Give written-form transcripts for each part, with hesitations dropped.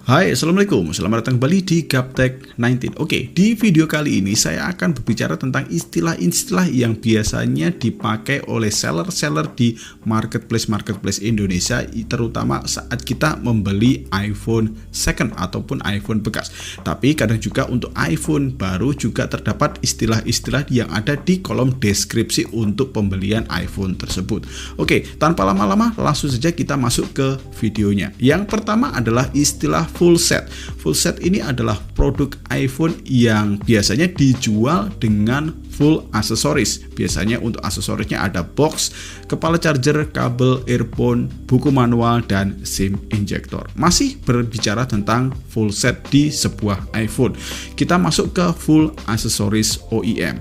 Hai, Assalamualaikum. Selamat datang kembali di Gaptek 19. Oke, di video kali ini saya akan berbicara tentang istilah-istilah yang biasanya dipakai oleh seller-seller di marketplace Indonesia, terutama saat kita membeli iPhone second ataupun iPhone bekas. Tapi kadang juga untuk iPhone baru juga terdapat istilah-istilah yang ada di kolom deskripsi untuk pembelian iPhone tersebut. Oke, tanpa lama-lama langsung saja kita masuk ke videonya. Yang pertama adalah istilah full set. Full set ini adalah produk iPhone yang biasanya dijual dengan full aksesoris. Biasanya untuk aksesorisnya ada box, kepala charger, kabel, earphone, buku manual, dan SIM injector. Masih berbicara tentang full set di sebuah iPhone. Kita masuk ke full aksesoris OEM.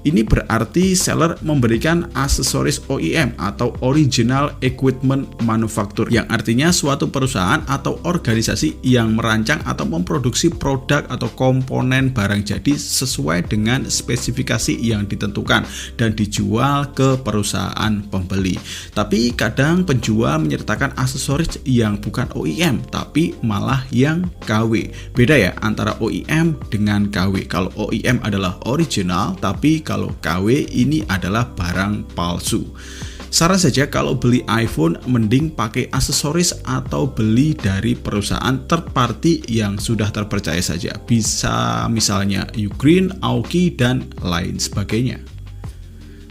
Ini berarti seller memberikan aksesoris OEM atau Original Equipment Manufacturer, yang artinya suatu perusahaan atau organisasi yang merancang atau memproduksi produk atau komponen barang jadi sesuai dengan spesifikasi yang ditentukan dan dijual ke perusahaan pembeli. Tapi kadang penjual menyertakan aksesoris yang bukan OEM tapi malah yang KW. Beda ya antara OEM dengan KW. Kalau OEM adalah original, tapi kalau KW ini adalah barang palsu. Saran saja kalau beli iPhone mending pakai aksesoris atau beli dari perusahaan third party yang sudah terpercaya saja. Bisa misalnya Ugreen, Aoki, dan lain sebagainya.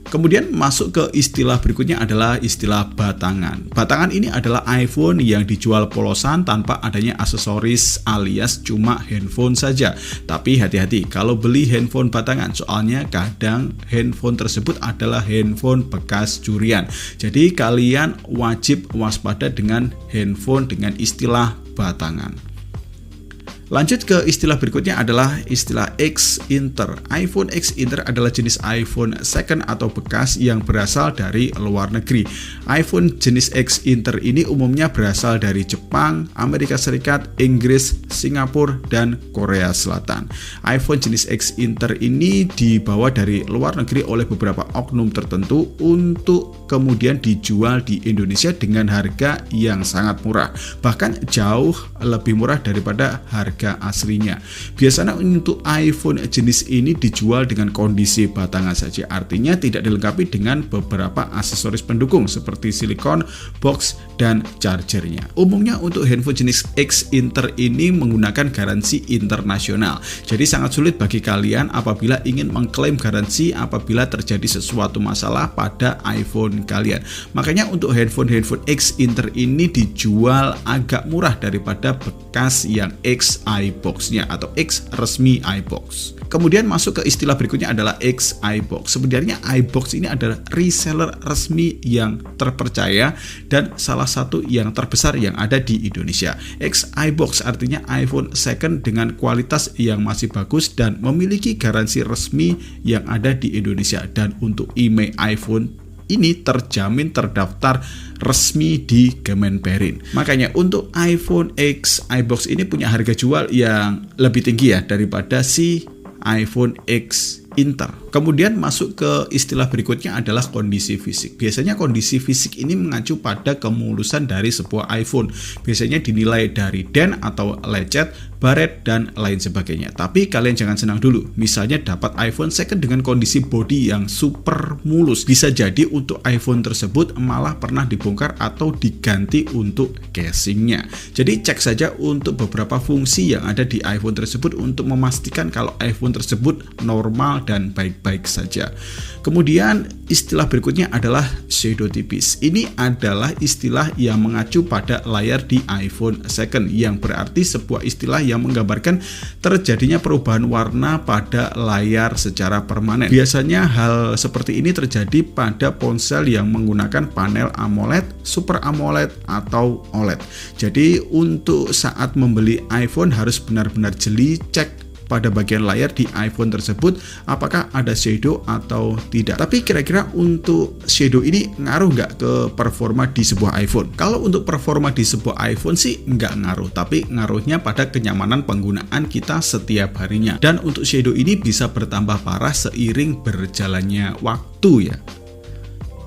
Kemudian masuk ke istilah berikutnya adalah istilah batangan. Batangan ini adalah iPhone yang dijual polosan tanpa adanya aksesoris alias cuma handphone saja. Tapi hati-hati kalau beli handphone batangan, soalnya kadang handphone tersebut adalah handphone bekas curian. Jadi kalian wajib waspada dengan handphone dengan istilah batangan. Lanjut ke istilah berikutnya adalah istilah X-Inter. iPhone X-Inter adalah jenis iPhone second atau bekas yang berasal dari luar negeri. iPhone jenis X-Inter ini umumnya berasal dari Jepang, Amerika Serikat, Inggris, Singapura, dan Korea Selatan. iPhone jenis X-Inter ini dibawa dari luar negeri oleh beberapa oknum tertentu untuk kemudian dijual di Indonesia dengan harga yang sangat murah. Bahkan jauh lebih murah daripada harga aslinya. Biasanya untuk iPhone jenis ini dijual dengan kondisi batangan saja, artinya tidak dilengkapi dengan beberapa aksesoris pendukung seperti silikon, box, dan chargernya. Umumnya untuk handphone jenis X-Inter ini menggunakan garansi internasional, jadi sangat sulit bagi kalian apabila ingin mengklaim garansi apabila terjadi sesuatu masalah pada iPhone kalian. Makanya untuk handphone X-Inter ini dijual agak murah daripada bekas yang X iBox-nya atau X resmi iBox. Kemudian masuk ke istilah berikutnya adalah X iBox. Sebenarnya iBox ini adalah reseller resmi yang terpercaya dan salah satu yang terbesar yang ada di Indonesia. X iBox artinya iPhone second dengan kualitas yang masih bagus dan memiliki garansi resmi yang ada di Indonesia, dan untuk IMEI iPhone ini terjamin terdaftar resmi di Kemenperin. Makanya untuk iPhone X iBox ini punya harga jual yang lebih tinggi ya daripada si iPhone X-Inter. Kemudian masuk ke istilah berikutnya adalah kondisi fisik. Biasanya kondisi fisik ini mengacu pada kemulusan dari sebuah iPhone. Biasanya dinilai dari dent atau lecet, baret, dan lain sebagainya. Tapi kalian jangan senang dulu. Misalnya dapat iPhone second dengan kondisi bodi yang super mulus. Bisa jadi untuk iPhone tersebut malah pernah dibongkar atau diganti untuk casingnya. Jadi cek saja untuk beberapa fungsi yang ada di iPhone tersebut untuk memastikan kalau iPhone tersebut normal dan baik-baik saja. Kemudian istilah berikutnya adalah shadow tipis. Ini adalah istilah yang mengacu pada layar di iPhone second, yang berarti sebuah istilah yang menggambarkan terjadinya perubahan warna pada layar secara permanen. Biasanya hal seperti ini terjadi pada ponsel yang menggunakan panel AMOLED, Super AMOLED, atau OLED. Jadi untuk saat membeli iPhone harus benar-benar jeli cek pada bagian layar di iPhone tersebut apakah ada shadow atau tidak. Tapi kira-kira untuk shadow ini ngaruh nggak ke performa di sebuah iPhone? Kalau untuk performa di sebuah iPhone sih nggak ngaruh, tapi ngaruhnya pada kenyamanan penggunaan kita setiap harinya. Dan untuk shadow ini bisa bertambah parah seiring berjalannya waktu ya.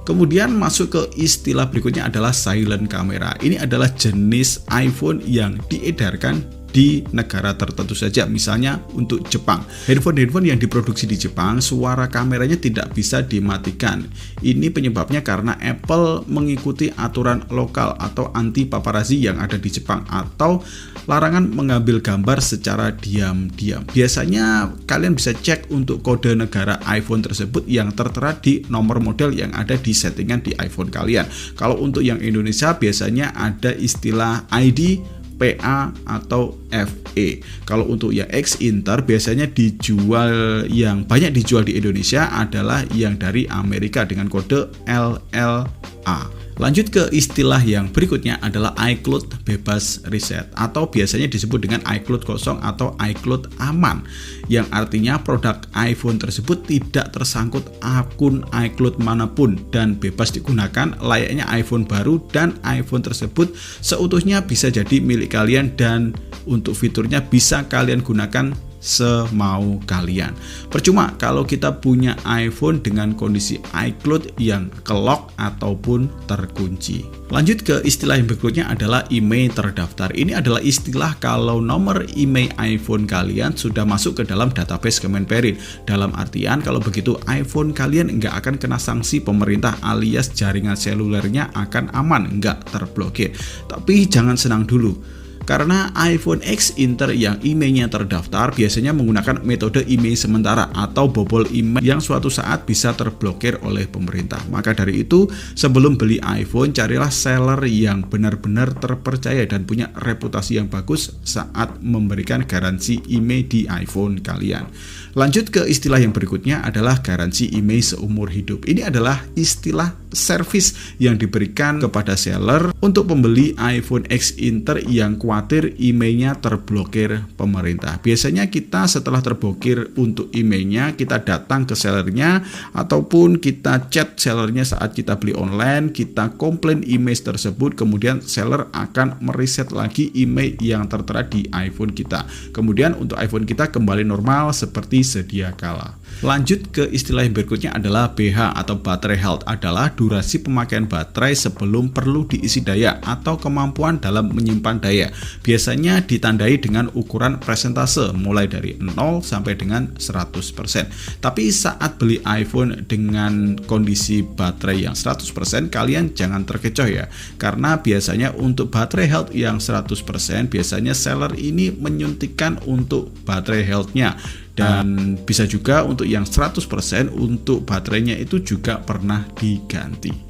Kemudian masuk ke istilah berikutnya adalah silent camera. Ini adalah jenis iPhone yang diedarkan di negara tertentu saja, misalnya untuk Jepang. Handphone yang diproduksi di Jepang, suara kameranya tidak bisa dimatikan. Ini penyebabnya karena Apple mengikuti aturan lokal atau anti paparazzi yang ada di Jepang, atau larangan mengambil gambar secara diam-diam. Biasanya kalian bisa cek untuk kode negara iPhone tersebut yang tertera di nomor model yang ada di settingan di iPhone kalian. Kalau untuk yang Indonesia biasanya ada istilah ID, PA atau FE. Kalau untuk yang X-Inter biasanya dijual, yang banyak dijual di Indonesia adalah yang dari Amerika dengan kode LLA. Lanjut ke istilah yang berikutnya adalah iCloud bebas reset, atau biasanya disebut dengan iCloud kosong atau iCloud aman, yang artinya produk iPhone tersebut tidak tersangkut akun iCloud manapun dan bebas digunakan layaknya iPhone baru, dan iPhone tersebut seutuhnya bisa jadi milik kalian dan untuk fiturnya bisa kalian gunakan semau kalian. Percuma kalau kita punya iPhone dengan kondisi iCloud yang kelock ataupun terkunci. Lanjut ke istilah yang berikutnya adalah email terdaftar. Ini adalah istilah kalau nomor email iPhone kalian sudah masuk ke dalam database Kemenperin. Dalam artian kalau begitu iPhone kalian nggak akan kena sanksi pemerintah alias jaringan selulernya akan aman, nggak terblokir. Tapi jangan senang dulu, karena iPhone X-Inter yang emailnya terdaftar biasanya menggunakan metode email sementara atau bobol email yang suatu saat bisa terblokir oleh pemerintah. Maka dari itu, sebelum beli iPhone, carilah seller yang benar-benar terpercaya dan punya reputasi yang bagus saat memberikan garansi email di iPhone kalian. Lanjut ke istilah yang berikutnya adalah garansi email seumur hidup. Ini adalah istilah service yang diberikan kepada seller untuk pembeli iPhone X-Inter yang khawatir emailnya terblokir pemerintah. Biasanya kita setelah terblokir untuk emailnya, kita datang ke sellernya ataupun kita chat sellernya saat kita beli online, kita komplain email tersebut, kemudian seller akan mereset lagi email yang tertera di iPhone kita. Kemudian untuk iPhone kita kembali normal seperti sedia kala. Lanjut ke istilah yang berikutnya adalah BH atau battery health, adalah durasi pemakaian baterai sebelum perlu diisi daya atau kemampuan dalam menyimpan daya. Biasanya ditandai dengan ukuran persentase mulai dari 0 sampai dengan 100%. Tapi saat beli iPhone dengan kondisi baterai yang 100%, kalian jangan terkecoh ya, karena biasanya untuk baterai health yang 100% biasanya seller ini menyuntikkan untuk baterai health-nya. Dan bisa juga untuk yang 100% untuk baterainya itu juga pernah diganti.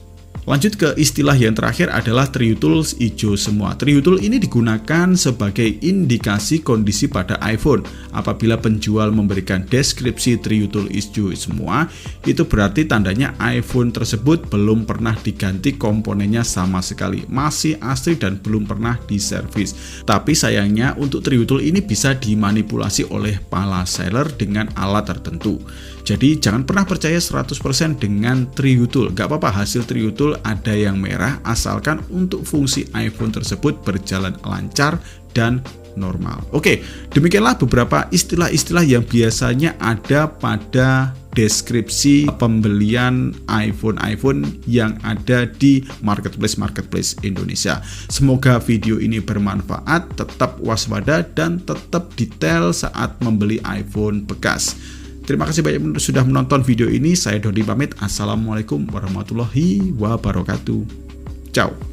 Lanjut ke istilah yang terakhir adalah TrueTools hijau semua. TrueTools ini digunakan sebagai indikasi kondisi pada iPhone. Apabila penjual memberikan deskripsi TrueTools hijau semua, itu berarti tandanya iPhone tersebut belum pernah diganti komponennya sama sekali, masih asli dan belum pernah diservis. Tapi sayangnya untuk TrueTools ini bisa dimanipulasi oleh para seller dengan alat tertentu. Jadi jangan pernah percaya 100% dengan TrueTools. Gak apa-apa hasil TrueTools ada yang merah, asalkan untuk fungsi iPhone tersebut berjalan lancar dan normal. Oke, demikianlah beberapa istilah-istilah yang biasanya ada pada deskripsi pembelian iPhone yang ada di marketplace Indonesia. Semoga video ini bermanfaat, tetap waspada dan tetap detail saat membeli iPhone bekas. Terima kasih banyak sudah menonton video ini. Saya Dodi pamit. Assalamualaikum warahmatullahi wabarakatuh. Ciao.